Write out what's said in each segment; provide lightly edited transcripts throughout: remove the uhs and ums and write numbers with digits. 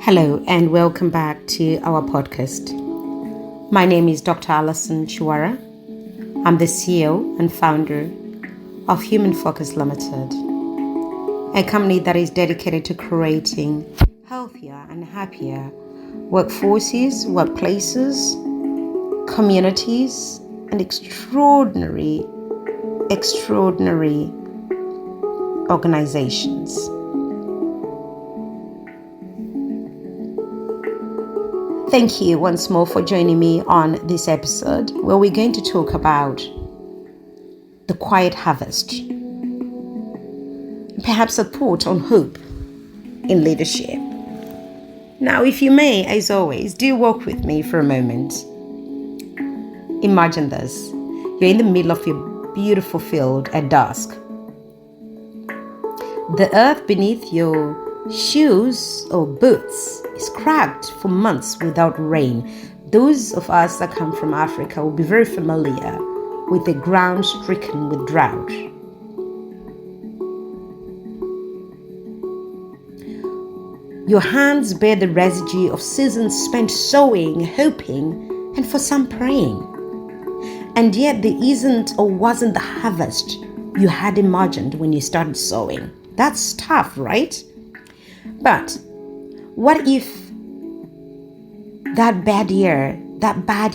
Hello and welcome back to our podcast. My name is Dr. Alison Chiwara. I'm the CEO and founder of Human Focus Limited, a company that is dedicated to creating healthier and happier workforces, workplaces, communities, and extraordinary organizations. Thank you once more for joining me on this episode where we're going to talk about the quiet harvest. Perhaps a thought on hope in leadership. Now, if you may, as always, do walk with me for a moment. Imagine this. You're in the middle of your beautiful field at dusk. The earth beneath your shoes or boots is cracked for months without rain. Those of us that come from Africa will be very familiar with the ground stricken with drought. Your hands bear the residue of seasons spent sowing, hoping, and for some praying. And yet there isn't or wasn't the harvest you had imagined when you started sowing. That's tough, right? But what if that bad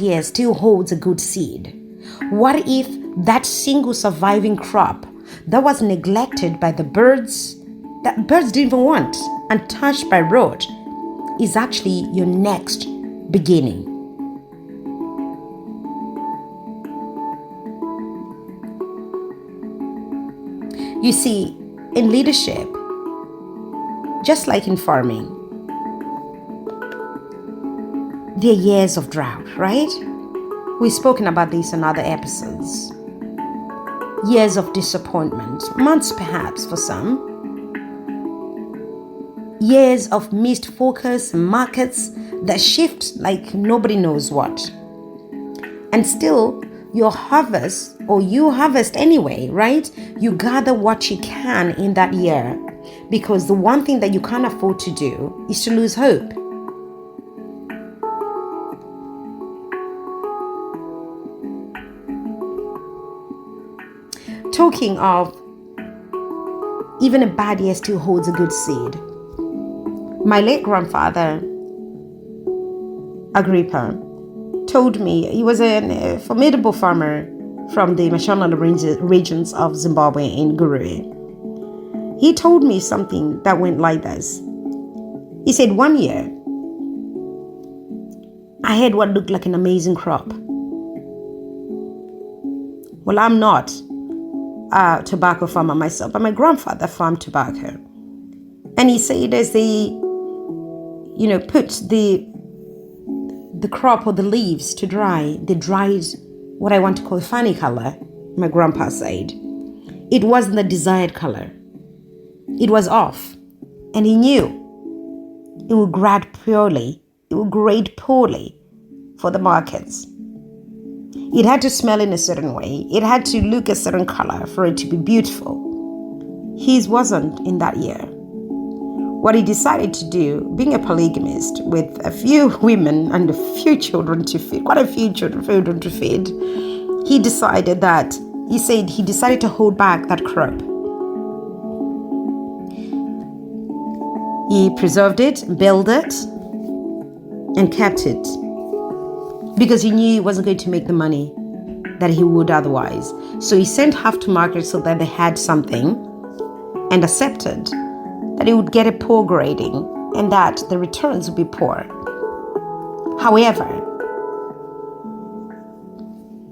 year still holds a good seed? What if that single surviving crop that was neglected by the birds, that birds didn't even want, untouched by rot, is actually your next beginning? You see, in leadership, just like in farming, there are years of drought, right? We've spoken about this in other episodes. Years of disappointment, months perhaps for some. Years of missed focus, markets that shift like nobody knows what. And still, you harvest anyway, right? You gather what you can in that year, because the one thing that you can't afford to do is to lose hope. Talking of even a bad year still holds a good seed. My late grandfather, Agrippa, told me he was a formidable farmer from the Mashonaland regions of Zimbabwe in Gurue. He told me something that went like this. He said, one year, I had what looked like an amazing crop. Well, I'm not a tobacco farmer myself, but my grandfather farmed tobacco. And he said as they, put the crop or the leaves to dry, they dried what I want to call a funny color, my grandpa said. It wasn't the desired color. It was off. And he knew it would grade poorly for the markets. It had to smell in a certain way. It had to look a certain color for it to be beautiful. His wasn't in that year. What he decided to do, being a polygamist with a few women and a few children to feed, quite a few children to feed, he decided to hold back that crop. He preserved it, built it, and kept it, because he knew he wasn't going to make the money that he would otherwise. So he sent half to market so that they had something, and accepted that he would get a poor grading and that the returns would be poor. However,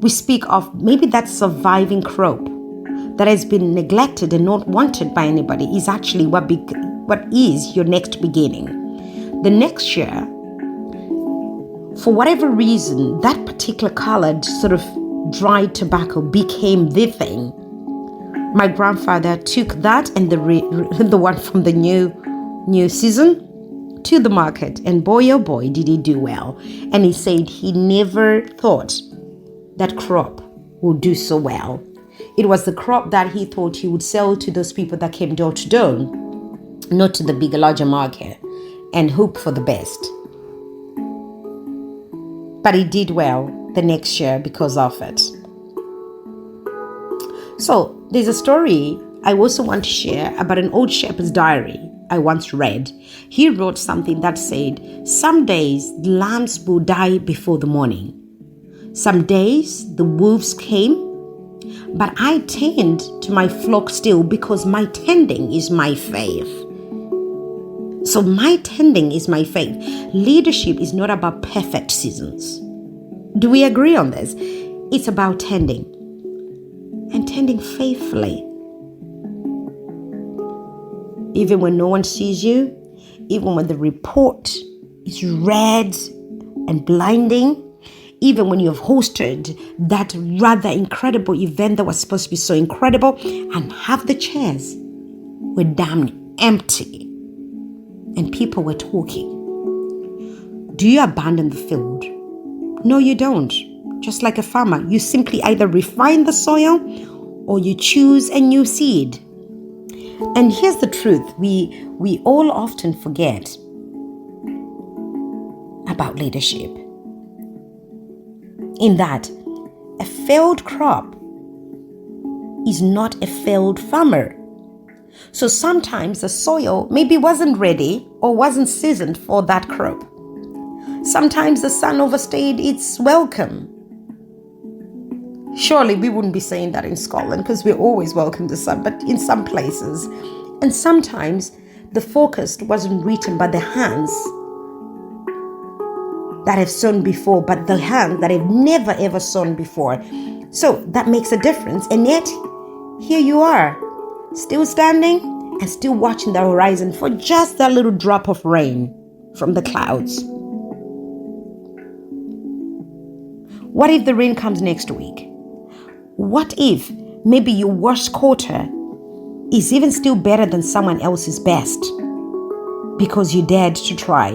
we speak of maybe that surviving crop that has been neglected and not wanted by anybody is actually what is your next beginning. The next year, for whatever reason, that particular colored sort of dried tobacco became the thing. My grandfather took that and the one from the new season to the market, and boy oh boy did he do well. And he said he never thought that crop would do so well. It was the crop that he thought he would sell to those people that came door to door, not to the bigger, larger market. and hope for the best. But he did well the next year because of it. So there's a story I also want to share about an old shepherd's diary I once read. He wrote something that said, "Some days the lambs will die before the morning. Some days the wolves came, but I tend to my flock still because my tending is my faith." So my tending is my faith. Leadership is not about perfect seasons. Do we agree on this? It's about tending, and tending faithfully. Even when no one sees you, even when the report is red and blinding, even when you've hosted that rather incredible event that was supposed to be so incredible, and half the chairs were damn empty and people were talking. Do you abandon the field? No, you don't. Just like a farmer, you simply either refine the soil or you choose a new seed. And here's the truth, we all often forget about leadership. In that, a failed crop is not a failed farmer. So sometimes the soil maybe wasn't ready or wasn't seasoned for that crop. Sometimes the sun overstayed its welcome. Surely we wouldn't be saying that in Scotland because we always welcome the sun, but in some places. And sometimes the forecast wasn't written by the hands that have sown before, but the hands that have never ever sown before. So that makes a difference. And yet, here you are, still standing and still watching the horizon for just that little drop of rain from the clouds. What if the rain comes next week? What if maybe your worst quarter is even still better than someone else's best because you dared to try?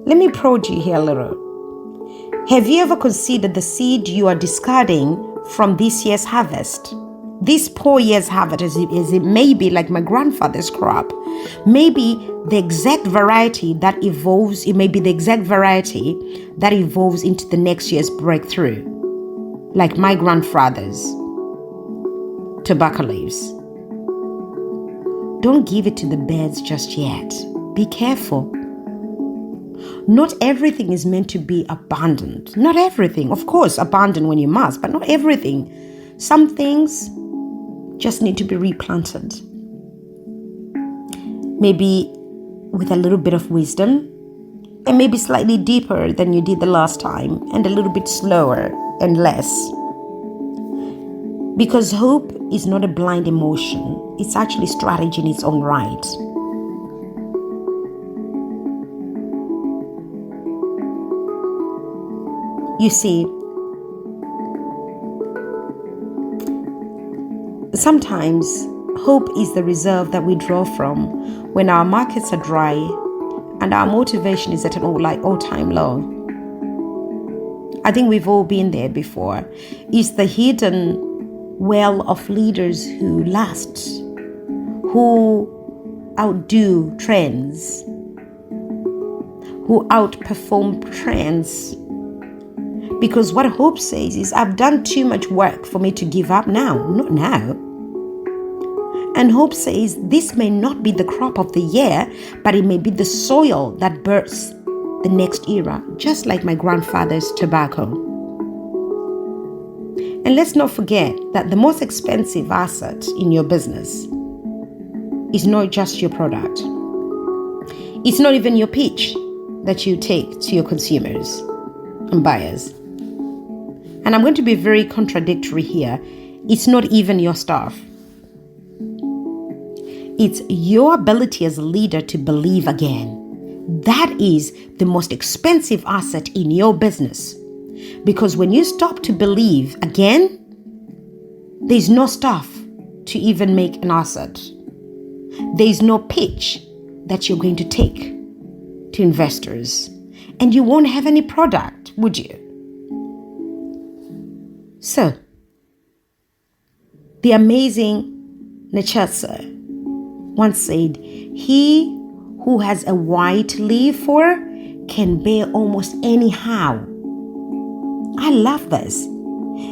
Let me probe you here a little. Have you ever considered the seed you are discarding from this year's harvest? This poor year's harvest, as it may be like my grandfather's crop, maybe the exact variety that evolves, it may be the exact variety that evolves into the next year's breakthrough, like my grandfather's tobacco leaves. Don't give it to the birds just yet. Be careful. Not everything is meant to be abandoned. Not everything. Of course, abandon when you must, but not everything. Some things just need to be replanted. Maybe with a little bit of wisdom, and maybe slightly deeper than you did the last time, and a little bit slower and less. Because hope is not a blind emotion. It's actually strategy in its own right. You see, sometimes hope is the reserve that we draw from when our markets are dry and our motivation is at an all-time low. I think we've all been there before. It's the hidden well of leaders who last, who outdo trends, who outperform trends. Because what hope says is, I've done too much work for me to give up now. Not now. And hope says, this may not be the crop of the year, but it may be the soil that births the next era, just like my grandfather's tobacco. And let's not forget that the most expensive asset in your business is not just your product. It's not even your pitch that you take to your consumers and buyers. And I'm going to be very contradictory here. It's not even your staff. It's your ability as a leader to believe again. That is the most expensive asset in your business. Because when you stop to believe again, there's no staff to even make an asset. There's no pitch that you're going to take to investors. And you won't have any product, would you? So, the amazing Nietzsche once said, "He who has a white leaf for can bear almost anyhow. I love this.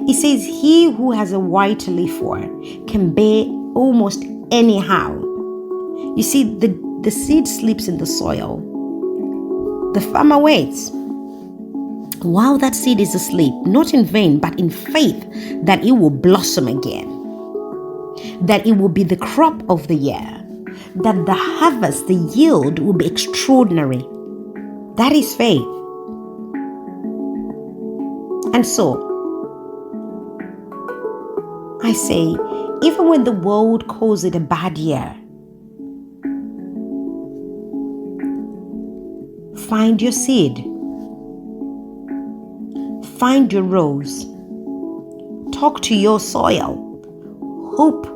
It says he who has a white leaf for can bear almost anyhow. You see, the seed sleeps in the soil. The farmer waits while that seed is asleep, not in vain, but in faith that it will blossom again, that it will be the crop of the year, that the harvest, the yield will be extraordinary. That is faith. And so, I say, even when the world calls it a bad year, find your seed. Find your rose. Talk to your soil. Hope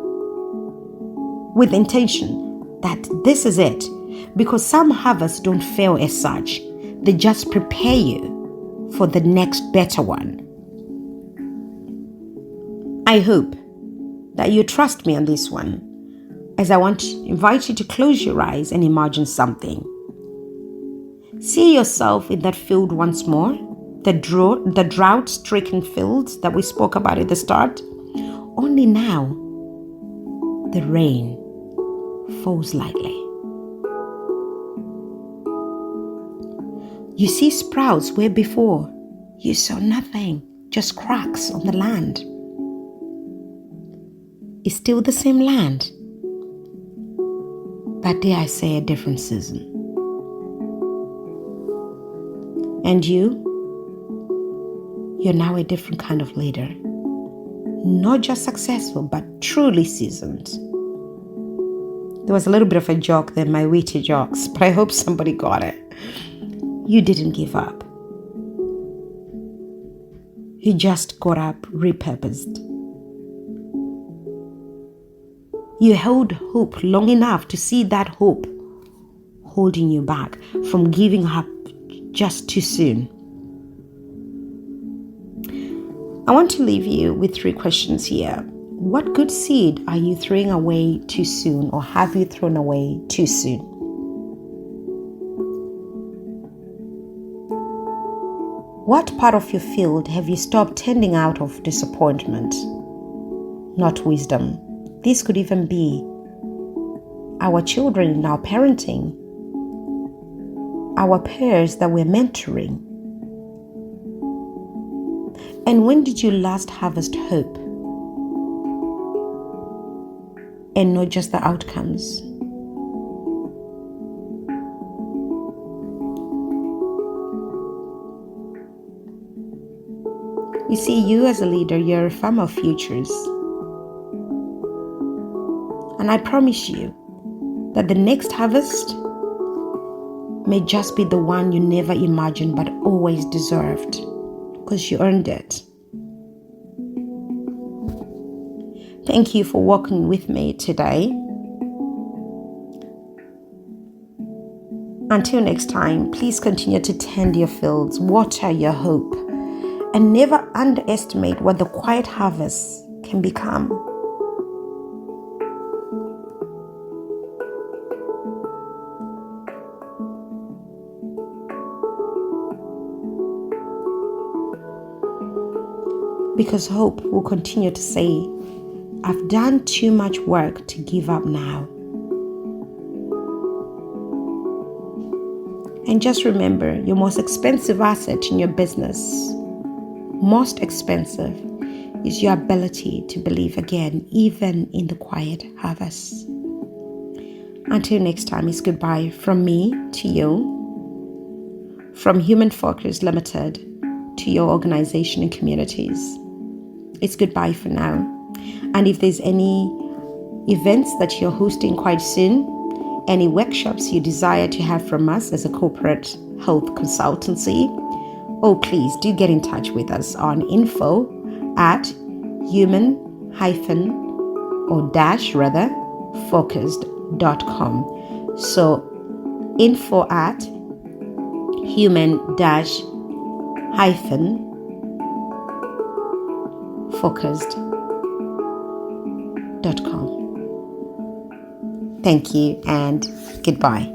with intention that this is it. Because some harvests don't fail as such. They just prepare you for the next better one. I hope that you trust me on this one, as I want to invite you to close your eyes and imagine something. See yourself in that field once more, the drought-stricken fields that we spoke about at the start. Only now, the rain falls lightly. You see sprouts where before you saw nothing, just cracks on the land. It's still the same land, but dare I say a different season. And you're now a different kind of leader. Not just successful, but truly seasoned. There was a little bit of a joke there, my witty jokes, but I hope somebody got it. You didn't give up. You just got up repurposed. You held hope long enough to see that hope holding you back from giving up just too soon. I want to leave you with 3 questions here. What good seed are you throwing away too soon, or have you thrown away too soon? What part of your field have you stopped tending out of disappointment, not wisdom? This could even be our children in our parenting, our peers that we're mentoring. And when did you last harvest hope? And not just the outcomes. You see, you as a leader, you're a farmer of futures. And I promise you that the next harvest may just be the one you never imagined but always deserved, because you earned it. Thank you for walking with me today. Until next time, please continue to tend your fields, water your hope, and never underestimate what the quiet harvest can become. Because hope will continue to say, I've done too much work to give up now. And just remember, your most expensive asset in your business, most expensive, is your ability to believe again, even in the quiet harvest. Until next time, it's goodbye from me to you, from Human Focus Limited to your organization and communities. It's goodbye for now. And if there's any events that you're hosting quite soon, any workshops you desire to have from us as a corporate health consultancy, please do get in touch with us on info@focused.com. So info@human-focused.com. Thank you and goodbye.